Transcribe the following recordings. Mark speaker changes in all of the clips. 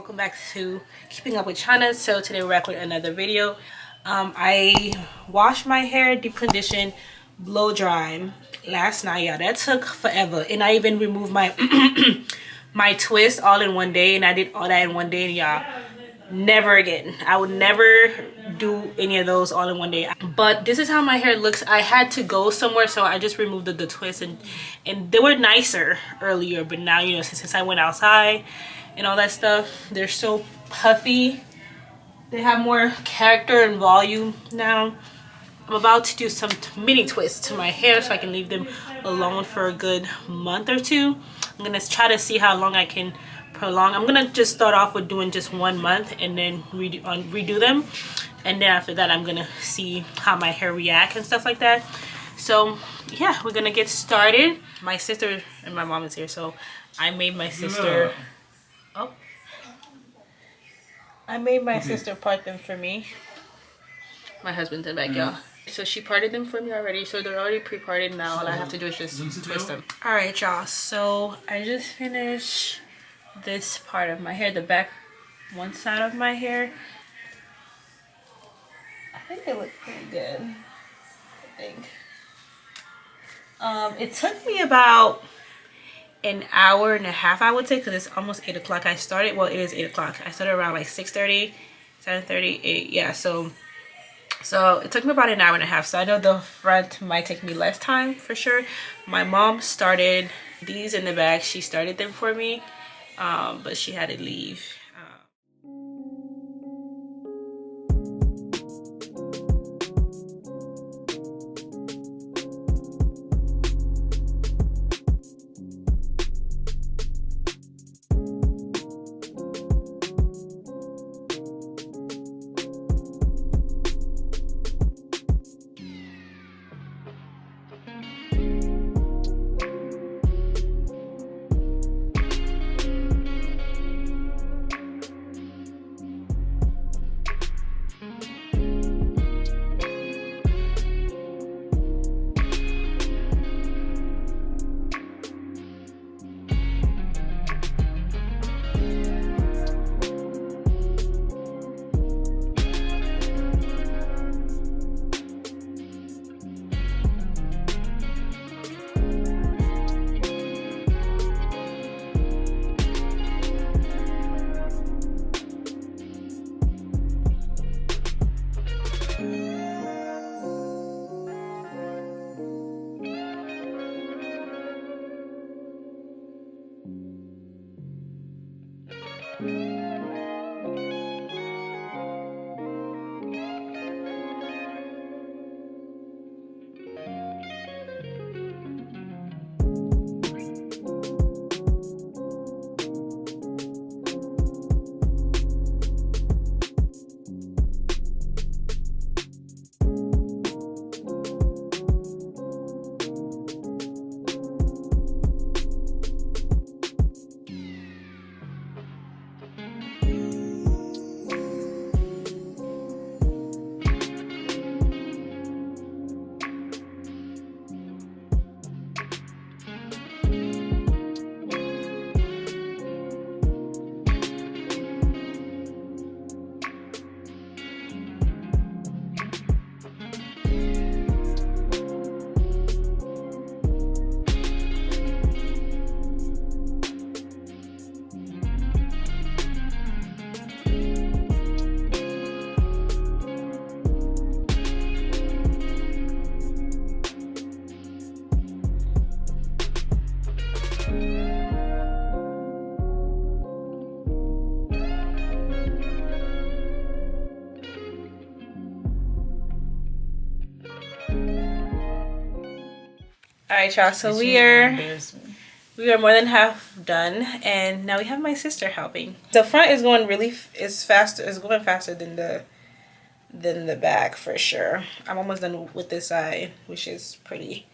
Speaker 1: welcome back to Keeping Up with Chyna. So today we're back with another video. I washed my hair, deep condition, blow dry last night. Yeah, that took forever, and I even removed my my twist all in one day, and I did all that in one day. And y'all, never again. I would never do any of those all in one day. But this is how my hair looks. I had to go somewhere, so I just removed the twist, and they were nicer earlier, but now, you know, since I went outside and all that stuff, they're so puffy. They have more character and volume now. I'm about to do some mini twists to my hair so I can leave them alone for a good month or two. I'm gonna try to see how long I can prolong. I'm gonna just start off with doing just 1 month and then redo them, and then after that I'm gonna see how my hair reacts and stuff like that. So yeah, we're gonna get started. My sister and my mom is here, so I made my sister I made my sister part them for me. My husband's in the back, y'all. So she parted them for me already, so they're already pre-parted. Now all I have to do is just twist them. All right, y'all, so I just finished this part of my hair, the back one side of my hair. I think they look pretty good. I think it took me about an hour and a half, I would say, because it's almost 8 o'clock. I started, well, it is 8 o'clock. I started around like 6:30, 7:30, 8. Yeah, so it took me about an hour and a half. So I know the front might take me less time for sure. My mom started these in the back. She started them for me, but she had to leave. All right, y'all, so we are more than half done, and now we have my sister helping. The front is going going faster than the back for sure. I'm almost done with this side, which is pretty.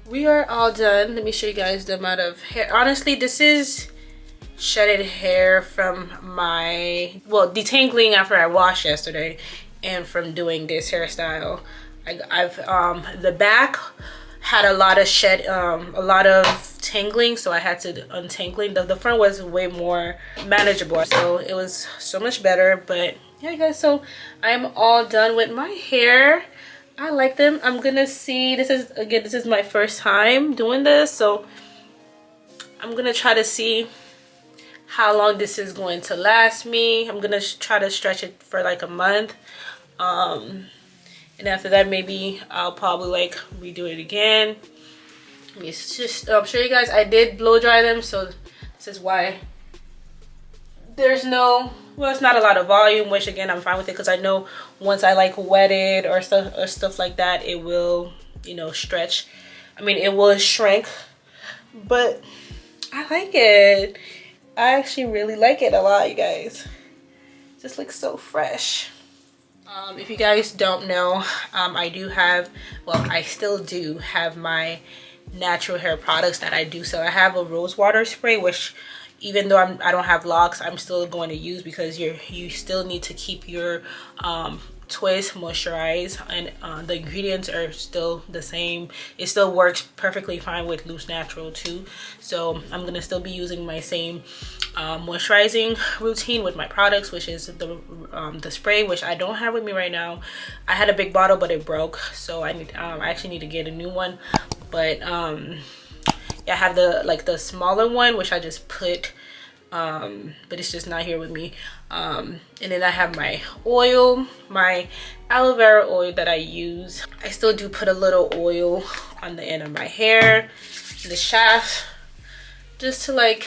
Speaker 1: We are all done. Let me show you guys the amount of hair. Honestly, this is shedded hair from my, well, detangling after I washed yesterday and from doing this hairstyle. I've the back had a lot of a lot of tangling, so I had to untangling. The front was way more manageable, so it was so much better. But yeah, guys, so I'm all done with my hair. I like them. I'm gonna see, this is my first time doing this, so I'm gonna try to see how long this is going to last me. I'm gonna try to stretch it for like a month, and after that maybe I'll probably like redo it again. It's just I'm sure you guys, I did blow dry them, so this is why there's no, well, it's not a lot of volume, which again I'm fine with it, because I know once I like wet it or stuff like that, it will, you know, stretch. I mean, it will shrink, but I like it. I actually really like it a lot, you guys. It just looks so fresh. If you guys don't know, I do have, well, I still do have my natural hair products that I do. So I have a rose water spray, which even though I don't have locks, I'm still going to use, because you still need to keep your twist moisturized, and the ingredients are still the same. It still works perfectly fine with loose natural too. So I'm gonna still be using my same moisturizing routine with my products, which is the spray, which I don't have with me right now. I had a big bottle, but it broke, so I actually need to get a new one. But yeah, I have the smaller one, which I just put, but it's just not here with me. And then I have my oil, my aloe vera oil that I use. I still do put a little oil on the end of my hair, the shaft, just to like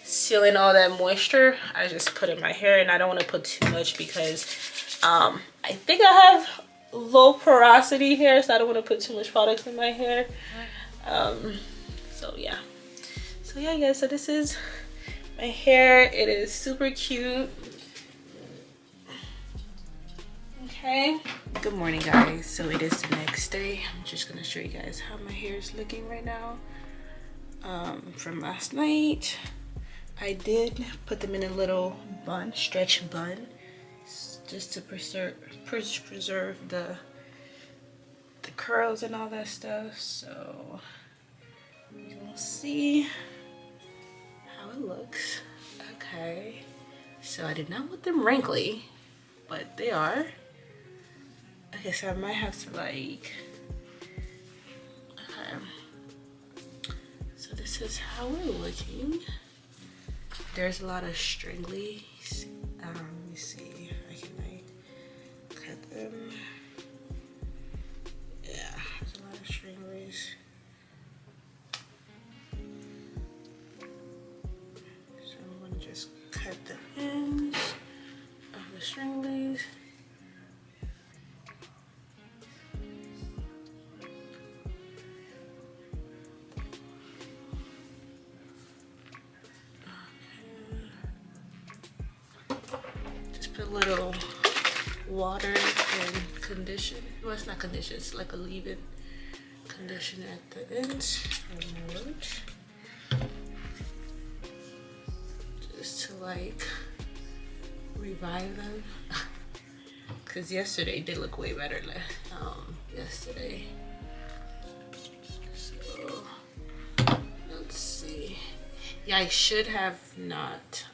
Speaker 1: seal in all that moisture. I just put in my hair, and I don't want to put too much because I think I have low porosity hair, so I don't want to put too much products in my hair. So yeah, guys, so this is my hair. It is super cute. Okay, good morning, guys. So it is the next day. I'm just gonna show you guys how my hair is looking right now. from last night. I did put them in a little bun, stretch bun, just to preserve the curls and all that stuff. So you'll see how it looks. Okay, so I did not want them wrinkly, but they are. Okay, so I might have to like, okay, so this is how we're looking. There's a lot of stringlies. Let me see if I can like cut them. Yeah, there's a lot of stringlies. So I'm gonna just cut the ends of the stringlies. A little water and condition. Well, it's not condition, it's like a leave-in condition at the ends of my roots. Just to like revive them. Because yesterday they look way better yesterday. So let's see. Yeah, I should have not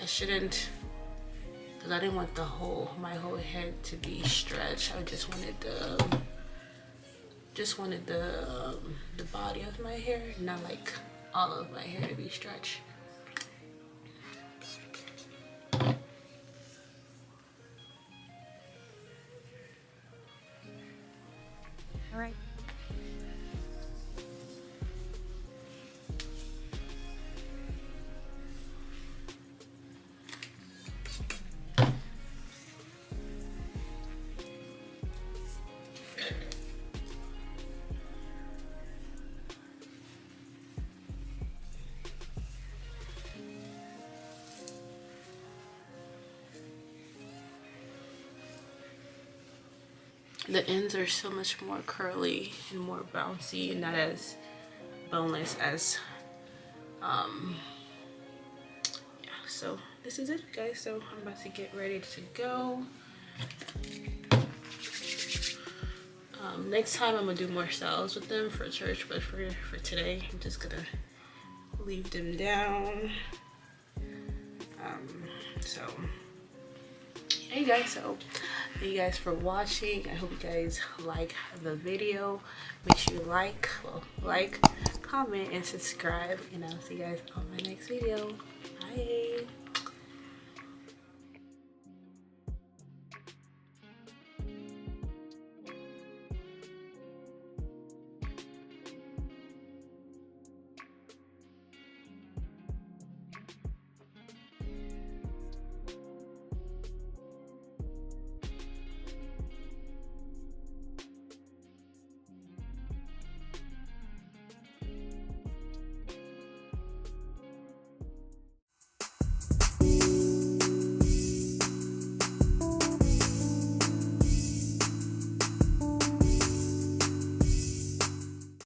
Speaker 1: I shouldn't, because I didn't want my whole head to be stretched. I just wanted the body of my hair, not like all of my hair to be stretched. All right. The ends are so much more curly and more bouncy and not as boneless as yeah, so this is it, guys. So I'm about to get ready to go. Next time I'm gonna do more styles with them for church, but for today I'm just gonna leave them down. So hey guys, so thank you guys for watching. I hope you guys like the video. Make sure you like, comment, and subscribe, and I'll see you guys on my next video. Bye.